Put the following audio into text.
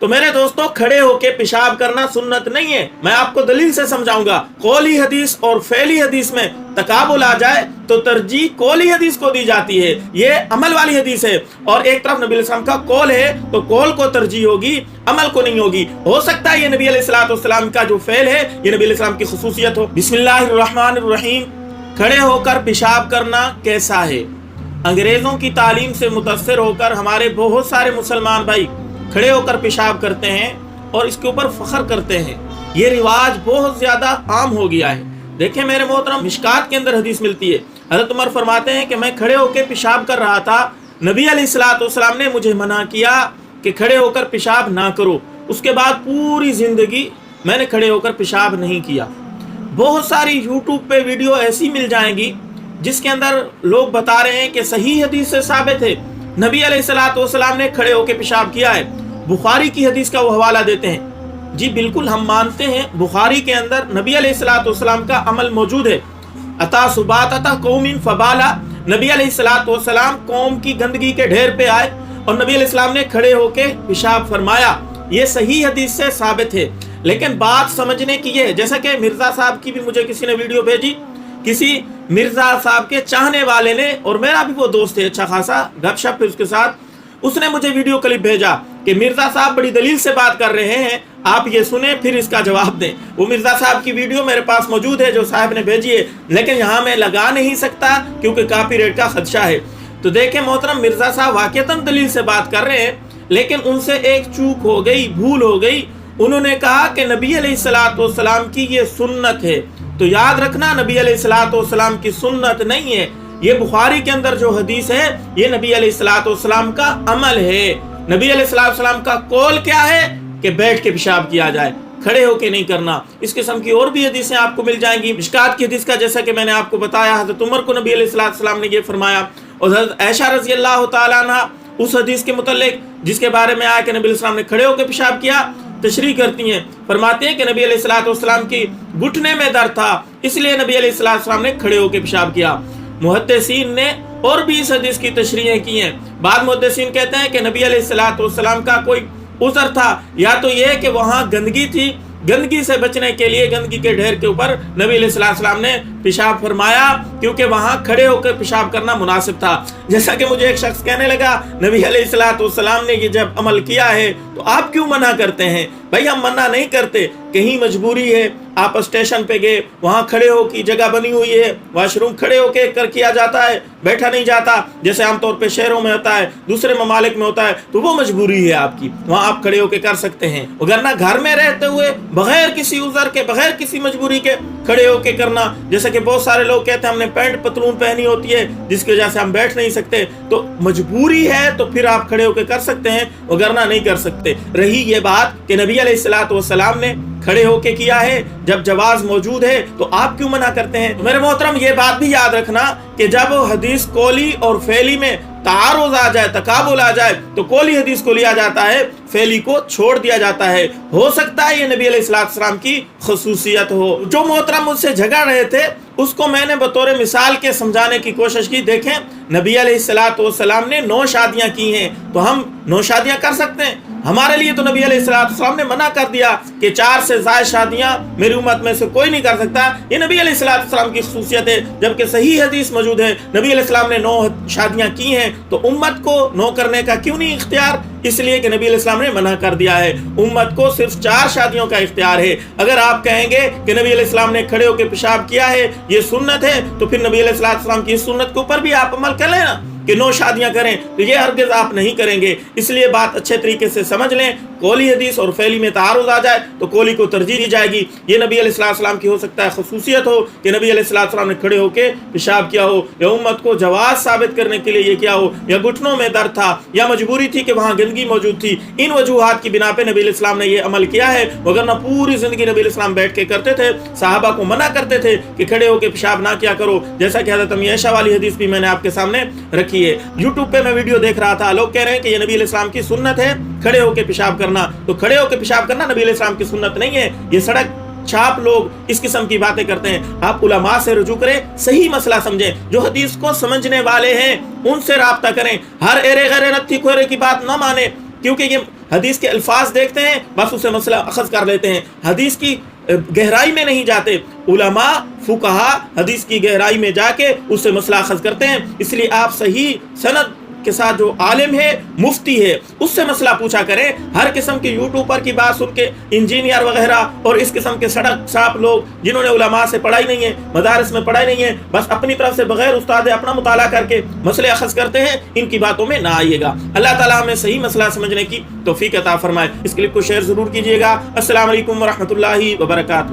تو मेरे दोस्तों, खड़े होके पेशाब करना सुन्नत नहीं है। मैं आपको दलील से समझाऊंगा। कौली हदीस और फेली हदीस में तकाबुल आ जाए तो तरजीह कौली हदीस को दी जाती है, ये अमल वाली हदीस है। और एक तरफ नबी अलैहिस्सलाम का कौल है तो कौल को तरजीह होगी, अमल को नहीं होगी। हो सकता है ये नबी अलैहिस्सलाम का जो फेल है ये नबी अलैहिस्सलाम की खुसूसियत हो। बिस्मिल्लाहिर्रहमानिर्रहीम। खड़े होकर पेशाब करना कैसा है? अंग्रेजों की तालीम से मुतासिर होकर हमारे बहुत सारे मुसलमान भाई खड़े होकर पेशाब करते हैं और इसके ऊपर फख्र करते हैं। ये रिवाज बहुत ज्यादा आम हो गया है। देखें मेरे मोहतरम, मिशकात के अंदर हदीस मिलती है, हज़रत उमर फरमाते हैं कि मैं खड़े होकर पेशाब कर रहा था, नबी अलैहिस्सलाम ने मुझे मना किया कि खड़े होकर पेशाब ना करो। उसके बाद पूरी जिंदगी मैंने खड़े होकर पेशाब नहीं किया। बहुत सारी यूट्यूब पे वीडियो ऐसी मिल जाएंगी जिसके अंदर लोग बता रहे हैं कि सही हदीस से साबित है नबी अलैहिस्सलाम ने खड़े होकर पेशाब किया है। बुखारी की हदीस का वो हवाला देते हैं। जी बिल्कुल, हम मानते हैं बुखारी के अंदर नबी अलैहिस्सलाम का अमल मौजूद है। अता सुबाता कौमिन फबाला, नबी अलैहिस्सलाम कौम की गंदगी के ढेर पे आए और नबी अलैहिस्सलाम ने खड़े होकर पेशाब फरमाया। ये सही हदीस से साबित है। लेकिन बात समझने की ये है, जैसा कि मिर्जा साहब की भी मुझे किसी ने वीडियो भेजी, किसी मिर्जा साहब के चाहने वाले ने, और मेरा भी वो दोस्त है अच्छा खासा, गपशप है उसके साथ, उसने मुझे वीडियो क्लिप भेजा कि मिर्जा साहब बड़ी दलील से बात कर रहे हैं, आप ये सुने फिर इसका जवाब दें। वो मिर्जा साहब की वीडियो मेरे पास मौजूद है जो साहब ने भेजी है, लेकिन यहाँ मैं लगा नहीं सकता क्योंकि कॉपीराइट का खदशा है। तो देखें मोहतरम, मिर्जा साहब वाकईतन दलील से बात कर रहे हैं, लेकिन उनसे एक चूक हो गई, भूल हो गई। उन्होंने कहा कि नबी अलैहिस्सलाम की ये सुन्नत है। तो याद रखना, नबी अलैहिस्सलाम की सुन्नत नहीं है, ये बुखारी के अंदर जो हदीस है ये नबी अलैहिस्सलाम का अमल है। नबी अलैहिस्सलाम का कौल क्या है कि बैठ के पेशाब किया जाए, खड़े होके नहीं करना। इस किस्म की और भी हदीसें आपको मिल जाएंगी। मिशकात की हदीस का जैसा कि मैंने आपको बताया, हज़रत उमर को नबी अलैहिस्सलाम ने ये फरमाया, और हज़रत आयशा रज़ी अल्लाह तआला अन्हा उस हदीस के मुतल्लिक जिसके बारे में आया कि नबी अलैहिस्सलाम ने खड़े होकर पेशाब किया, तशरीह करती हैं, फरमाते हैं कि नबी अलैहिस्सलाम की घुटने में दर्द था, इसलिए नबी अलैहिस्सलाम ने खड़े होकर पेशाब किया। मुहद्दिसीन ने और भी इस हदीस की तशरीहें की हैं। बाद मुहद्दिसीन कहते हैं कि नबी अलैहिस्सलाम का कोई उज़र था, या तो ये कि वहाँ गंदगी थी, गंदगी से बचने के लिए गंदगी के ढेर के ऊपर नबी अलैहिस्सलाम ने पेशाब फरमाया, क्योंकि वहाँ खड़े होकर पेशाब करना मुनासिब था। जैसा कि मुझे एक शख्स कहने लगा, नबी अलैहिस्सलाम ने ये जब अमल किया है तो आप क्यों मना करते हैं? भाई हम मना नहीं करते, कहीं मजबूरी है, आप स्टेशन पे गए, वहाँ खड़े हो की जगह बनी हुई है, वाशरूम खड़े होके कर किया जाता है, बैठा नहीं जाता, जैसे आमतौर पे शहरों में होता है, दूसरे ममालिक में होता है, तो वो मजबूरी है आपकी, वहाँ आप खड़े होके कर सकते हैं। वरना घर में रहते हुए बगैर किसी उज़र के, बगैर किसी मजबूरी के खड़े होके करना, जैसे कि बहुत सारे लोग कहते हैं हमने पैंट पतलून पहनी होती है जिसकी वजह से हम बैठ नहीं सकते, तो मजबूरी है तो फिर आप खड़े होकर कर सकते हैं, वरना नहीं कर सकते। रही ये बात कि नबी अलैहिस्सलाम ने खड़े होके किया है, जब जवाज मौजूद है तो आप क्यों मना करते हैं? मेरे मोहतरम, ये बात भी याद रखना कि जब हदीस कौली और फेली में तारुज आ जाए, तकाबुल आ जाए, तो कौली हदीस को लिया जाता है, फेली को छोड़ दिया जाता है। हो सकता है ये नबी अलैहिस्सलाम की खसूसियत हो। जो मोहतरम मुझसे झगड़ रहे थे उसको मैंने बतौर मिसाल के समझाने की कोशिश की। देखें, नबी अलैहिस्सलाम ने 9 शादियां की हैं, तो हम 9 शादियां कर सकते हैं? हमारे लिए तो नबी अलैहिस्सलाम ने मना कर दिया कि 4 से ज़ायद शादियां मेरी उम्मत में से कोई नहीं कर सकता। ये नबी अलैहिस्सलाम की खसूसियत है, जबकि सही हदीस मौजूद है, नबी अलैहिस्सलाम ने 9 शादियां की हैं, तो उम्मत को 9 करने का क्यों नहीं इख्तियार? इसलिए कि नबी अलैहिस्सलाम ने मना कर दिया है, उम्मत को सिर्फ 4 शादियों का इख्तियार है। अगर आप कहेंगे कि नबी अलैहिस्सलाम ने खड़े होकर पेशाब किया है, ये सुन्नत है, तो फिर नबी अलैहिस्सलाम की इस सुन्नत के ऊपर भी आप अमल कर लेना कि 9 शादियां करें, तो ये हरगिज़ आप नहीं करेंगे। इसलिए बात अच्छे तरीके से समझ लें, कौली हदीस और फैली में तारुज आ जाए तो कौली को तरजीह दी जाएगी। ये नबी अलैहिस्सलाम की हो सकता है खसूसियत हो कि नबी अलैहिस्सलाम ने खड़े होकर पेशाब किया हो, या उम्मत को जवाज साबित करने के लिए ये किया हो, या घुटनों में दर्द था, या मजबूरी थी कि वहाँ गंदगी मौजूद थी। इन वजूहात की बिना पे नबी अलैहिस्सलाम ने ये अमल किया है, वरना पूरी जिंदगी नबी अलैहिस्सलाम बैठ के करते थे, सहाबा को मना करते थे कि खड़े होकर पेशाब ना किया करो। जैसा कि हज़रत अम्मी आयशा वाली हदीस भी मैंने आपके सामने रखी है। यूट्यूब पे मैं वीडियो देख रहा था, लोग कह रहे हैं कि ये नबी अलैहिस्सलाम की सुन्नत है खड़े होकर पेशाब करना, तो खड़े होकर पेशाब करना नबी अलैहिस्सलाम की सुन्नत नहीं है। ये सड़क छाप लोग इस किस्म की बातें करते हैं। आप उलमा से रुजू करें, सही मसला समझें, जो हदीस को समझने वाले हैं उनसे राब्ता करें, हर एरे गैरे नत्थी खोरे की बात ना माने, क्योंकि ये حدیث کے الفاظ دیکھتے ہیں بس اسے مسئلہ اخذ کر لیتے ہیں، حدیث کی گہرائی میں نہیں جاتے۔ علماء فقہا حدیث کی گہرائی میں جا کے اس سے مسئلہ اخذ کرتے ہیں، اس لیے آپ صحیح سند کے ساتھ جو عالم ہے، مفتی ہے، اس سے مسئلہ پوچھا کریں۔ ہر قسم کے یوٹیوبر کی بات سن کے انجینئر وغیرہ اور اس قسم کے سڑک صاحب لوگ جنہوں نے علماء سے پڑھائی نہیں ہے، مدارس میں پڑھائی نہیں ہے، بس اپنی طرف سے بغیر استاد اپنا مطالعہ کر کے مسئلے اخذ کرتے ہیں، ان کی باتوں میں نہ آئیے گا۔ اللہ تعالیٰ ہمیں صحیح مسئلہ سمجھنے کی توفیق عطا فرمائے۔ اس کلپ کو شیئر ضرور کیجیے گا۔ السلام علیکم ورحمۃ اللہ وبرکاتہ۔